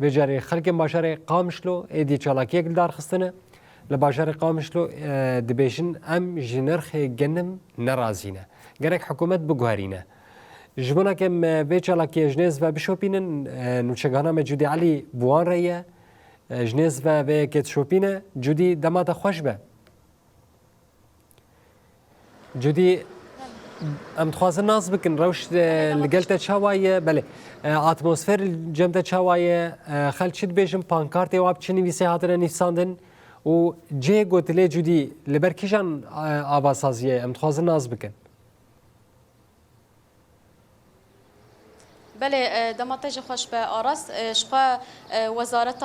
بجاری خلق باشار قامشلو ایدی چالاکیه گل دار خستنه لباشار قامشلو دبیشن ام جنرخ گنم نرازینه گرک حکومت بگوهرینه جبنا کم به چالاکی جنیز و بشوپینن نوچگانا مجودی علی بوان رایه جنیز و به کت شوپینه جودی دمات خوش به جودی ام تخوازن ناز بکن روش لگلت چاوایه بله اتمسفر جمت چاوایه خلچید بیشم پانکارت واب چنی ویسی هاتنه نیفساندن و جه گوتله جودی لبرکیشان آواسازیه ام تخوازن ناز بکن بله دماتج خوش به آراس شقا وزارت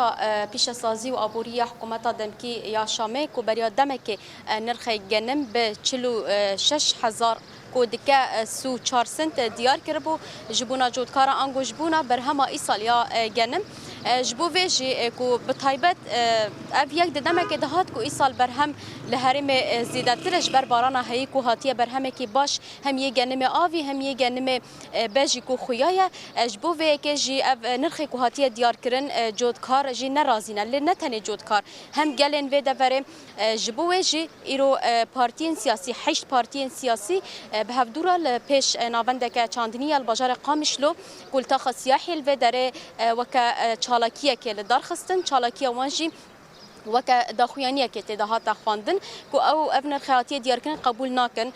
پیش سازی و آبوری حکومت دمکی یا شامه کو بریا دمک نرخ گنم به 46,000 کودکه سو 4 سنت دیار کربو جبونا جودکارا انگو جبونا برهما ایسالیا گنم جبو ویجی کو بتایبت اف یک دمک دهات کو ایسال برهم لهرم زیادترش بر بارانا هی کو هاتیه برهم کی باش هم یه گنم آوی هم یه گنم بجی کو خویای جبو وی که جی نرخ کو هاتیه دیار کرن جودکار جی نرازینه لنتنی جودکار هم گلن و دفره جبو ویجی ایرو پارتین سیاسی 8 پارتین سیاسی به هفدورا لپیش ناوندک چاندنی البجار قامشلو قلتا سیاحی الودره وک چالاکیه که لدار خستن چالاکیه وانجی وک داخویانیه که تدهات خواندن کو او ابن خیاطی دیار کن قبول ناکن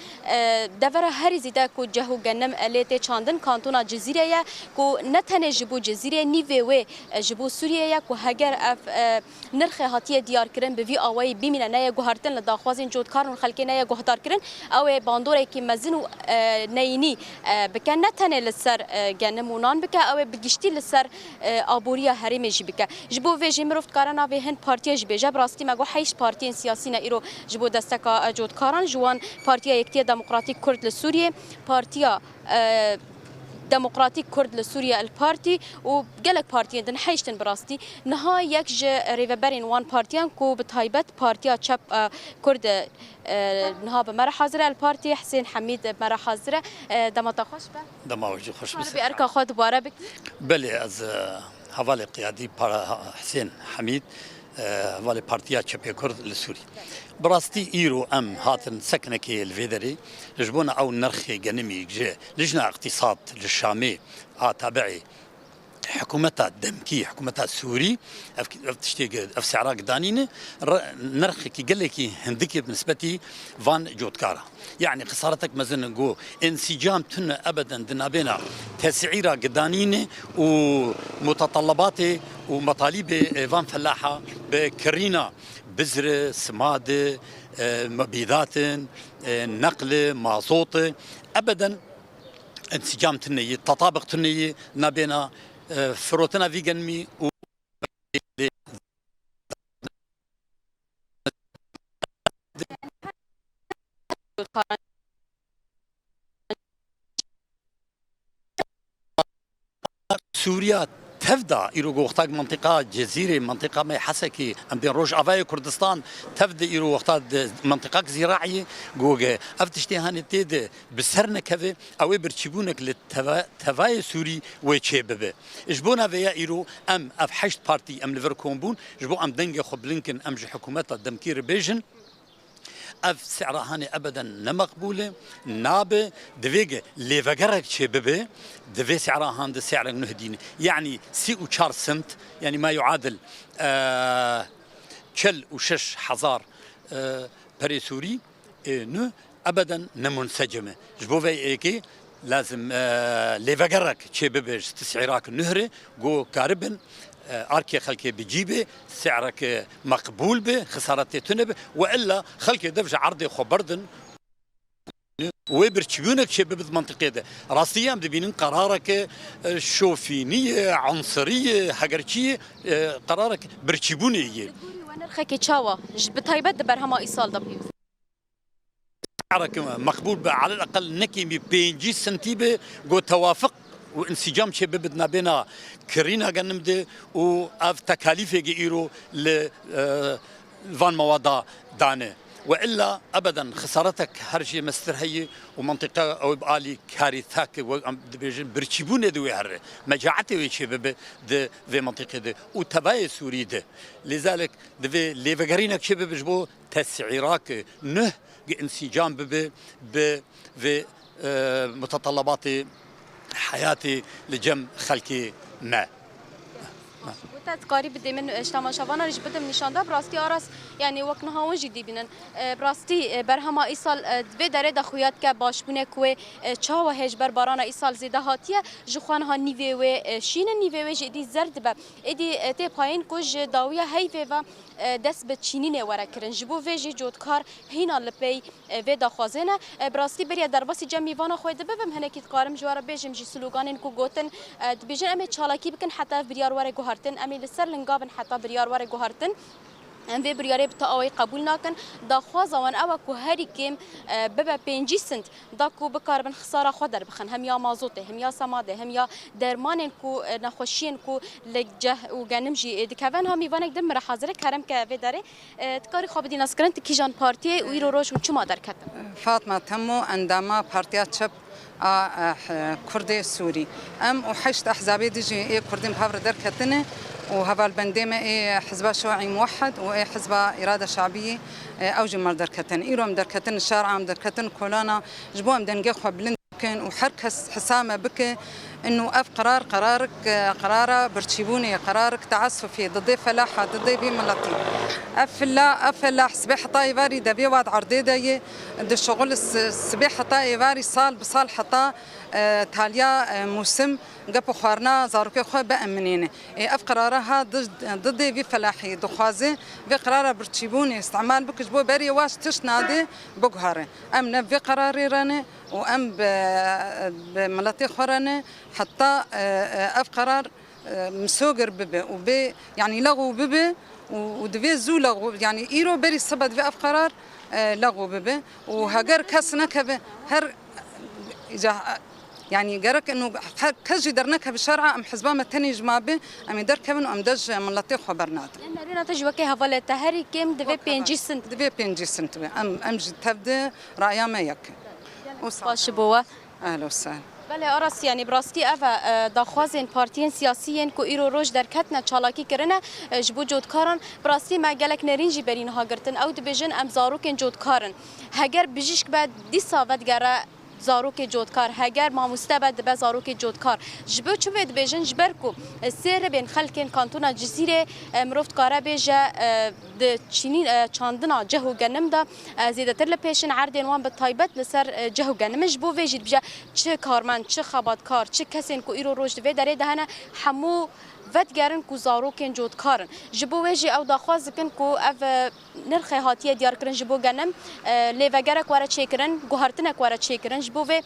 دور هر زیده کو جهو گنم الیت چاندن کانتونا جزیره یا کو نتنه جبو جزیره نیوه و جبو سوریه یا کو هگر اف نرخ هاتی دیار کرن به وی اوای بیمینه نه گوهرتن لداخوازین جودکارون خلکی نه گوهدار کرن او باندوره کی مزن و نینی بکن نتنه لسر گنمونان بک او بگشتی لسر آبوریا هریم جی بک جبو و جمرفت کارنا به هند پارتی جب راستی مگو 8 پارتین سیاسی نه ایرو جبو دستکا جودکاران جوان پارتیا یکتی دموکراتیک کرد لسوریه پارتیا دموکراتیک کرد لسوریه الپارتی و گلک پارتیان دن حیشتن براستی نها یک ج ریوبرین وان پارتیان کو بتایبت پارتیا چپ کرد نها بمرا حاضره الپارتی حسین حمید بمرا حاضره دمتا خوش به دماغ خوش بس بی ارکا خود باره بک بله از حوالی قیادی پارا حسین حمید ولی پارتیا چپی کرد لسوری براستی ایرو ام هاتن سکنکی الفيدري لجبونا او نرخي جنمي جه لجنا اقتصاد للشامي تابعي حكومتها دمكي حكومتها سوري تشتي اف سعرا قدانين نرخي كي قال لك هندكي بالنسبه فان جودكارا يعني خسارتك مثلا نقول انسجام تن ابدا دنابينا تسعيره قدانين ومتطلبات ومطالب فان فلاحه بكرينا بذر سماد مبيدات نقل مازوت ابدا انسجام تني تطابق تني نابينا فروتنا فيجنمي سوريا تفدا إيرو وقتاق منطقة جزيرة منطقة ما حسكي أم بين روج أفاي كردستان تفدا إيرو وقتاق منطقة زراعية جوجا أفتشتي هاني تيد بسرنا كذا أو برتشبونك للتفاي سوري ويتشببه إجبونا فيا إيرو أم أفحشت بارتي أم ليفركومبون إجبو أم دنجا خبلينكن أم حكومات الدمكير بيجن اف سعرهاني ابدا نمقبوله نابه دفيق ليفغرك شببه دفي سعرهان ده سعر نهدين يعني سي و4 سنت يعني ما يعادل شل وشش حزار بريسوري نو ابدا نمنسجمه جبوفي ايكي لازم ليفغرك شببه تسعيراك النهري جو كاربن اركي خلكي بجيبه سعرك مقبول به خسارتي تنبه والا خلكي دفج عرضي خبردن وبرتشبونك شباب المنطقه ده راسيا بدبينين قرارك شوفينيه عنصريه حقرشيه قرارك برتشبونيه ونرخك تشاوا بتايبت برهما ايصال دبليو سعرك مقبول على الاقل نكي بينجي سنتيبه جو توافق وانسجام شبابنا بين كرينا جنمده واف تكاليف ايرو ل فان موادا دانه والا ابدا خسارتك هرجي مستر هي ومنطقه او بالي كارثاك دبيجن برتشبون دوي هر مجاعته ويشي د في منطقه د وتباي سوري ده لذلك دفي ليفغارينك شباب جبو تسعيراك نه انسجام ب في متطلبات حياتي لجم خلقي ما تقارب بدي من اجتماع شبانا رج بدم نشانده براستي آراس يعني وقت نهاون جدي بینن براستي برهما ایسال دو داره دخویات که باشبونه که چاو هجبر باران ایسال زیده هاتیه جخوان ها نیوه و شین نیوه و جدی زرد به ادی تی پایین کج داویه هیوه و دست به چینین وره کرن جبو ویجی جودکار هینا لپی و دخوازنه براستی بریا درباسی جمعی وانا خویده ببم هنکی تقارم جواره بیجم جی سلوگانین کو گوتن بیجن امی چالاکی بکن حتی بریار وره گوهرتن امی لسر لنگابن حتی بریار وره گوهرتن ام في برياري بتاوي قبول ناكن دا خوازوان او کو هری کم ببا 5 سنت دا کو بکاربن خساره خودر بخن هم یا مازوت هم یا سماده هم یا درمان کو نخوشین کو لجه و گنمجی دکوان ها میوانک دم را حاضر کرم که و داره تکاری خواب دی نسکرن کیجان پارتی و ایرو روش و چما در کت فاطمه تمو انداما پارتیا چپ كردي سوري ام وحشت احزابي ديجي كردين بهافر دركتنه وهذا البنديمه حزب شيوعي موحد وحزب اراده شعبيه اوجي مر دركتن ايرو دركتن الشارع دركتن كولانا جبو مدنقي خو بلند كان وحركس حسامه بك انه اف قرارك قراره برتشيبوني قرارك تعسفي ضد فلاحه ضد بملطي افلا سبيح طايفاري دبي واد عرضيده د الشغل سبيح طايفاري صال بصال حطا تاليا موسم قبو خوارنا زاروكي خو بامنين اف قرارها ضد في فلاحي دخوازي في قراره برتشيبوني استعمال بك جبو بري واش تشنادي بقهره امن في قراري راني وام بملطي خورانه حتى اف قرار مسوقر ببه وب يعني لغو ببه ودفي زو لغو يعني ايرو بري صبد في اف قرار لغو ببه وهجر كسنك هر يعني جرك انه كجي درناك بالشارع ام حزبامه تاني جمابه ام دركبن ام دج ملطي خبرنات لان رينا تجوكي هفله تهري كم دفي 5 سنت دفي 5 سنت ام تبدا رايا ما يك باش بوا اهلا وسهلا بله آراس يعني براستي أفا داخوازين بارتيين سياسيين كو إيرو روش در كتنا چالاكي كرنا جبو جودكارن براستي ما قالك نرينجي برين هاگرتن او دبيجن ام زاروكين جودكارن هگر بجيشك بعد دي صافت گره زاروك جودكار هاگر ما مستبد به زاروك جودكار جبو چو ود بيجن جبركو سير بين خلكن كانتونا جزيره مروفت كاره بيجه د چينين چاندنا جهو گنم دا زيادتر لپيشن عردين وان بتايبت لسر جهو گنم جبو ويجيد بجه چه کارمند چه خباتکار چه کسین کو ایرو روش دوی داره دهنه همو ود گرن کو زاروکن جودکارن جبو ویجی او داخواز کن کو اف نرخ هاتیه دیار کرن جبو گنم لیوگرک واره چیکرن گوهرتنک واره چیکرن جبو و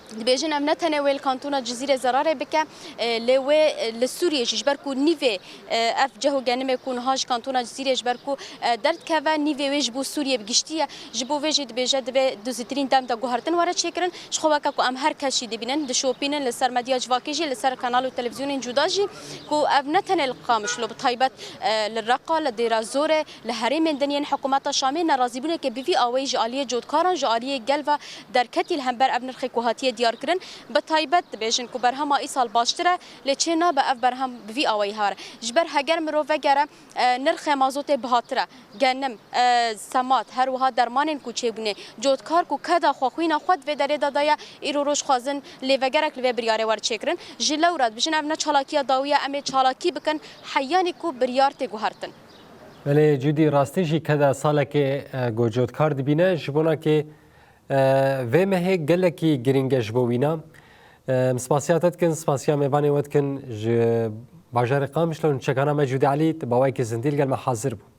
دبيجن ام نتناول كانتونا جزيره زراره بك لو لسوريا جبركو نيفي اف جهو جانم يكون هاج كانتونا جزيره جبركو درد كفا نيفي وجبو سوريا بگشتيه جبو وجد بجد به دوزترين دم دا گوهرتن واره چيكرن شخوكا كو ام هر كشي دبينن د شوبينن لسر مديا جواكيجي لسر قناه التلفزيون جوداجي كو اف نتنل قامش لو بطيبت للرقه لديرازوره لهرم دنيا حكومات شامل نرازيبونه كبيفي اويج اليه جودكارن جاليه قلبه دركتي الهمبر ابن رخيكوهاتيه دیار کردن به تایبت بیشن کو برهم ایسال باشتره لچنا به اف برهم وی اوی هار جبر هگر مرو وگره نرخ مازوت بهاتره گنم سمات هر وها درمان کو چبونه جودکار کو کدا خوخوینا خود و دره دادایا ایرو روش خوازن لیوگرک لو بریاره ور چکرن جلورات بشن ابنا چالاکی داویا ام چالاکی بکن حیانی کو بریارت گوهرتن ولی جودی راستی جی کدا ساله که گوجودکار دبینه جبونا که و مه گلکی گرینگش بوینا سپاسیاتت کن سپاسیا میوانی ود کن باجر قامش لون چکانا مجود علی باوی که زندیل گل محاضر بود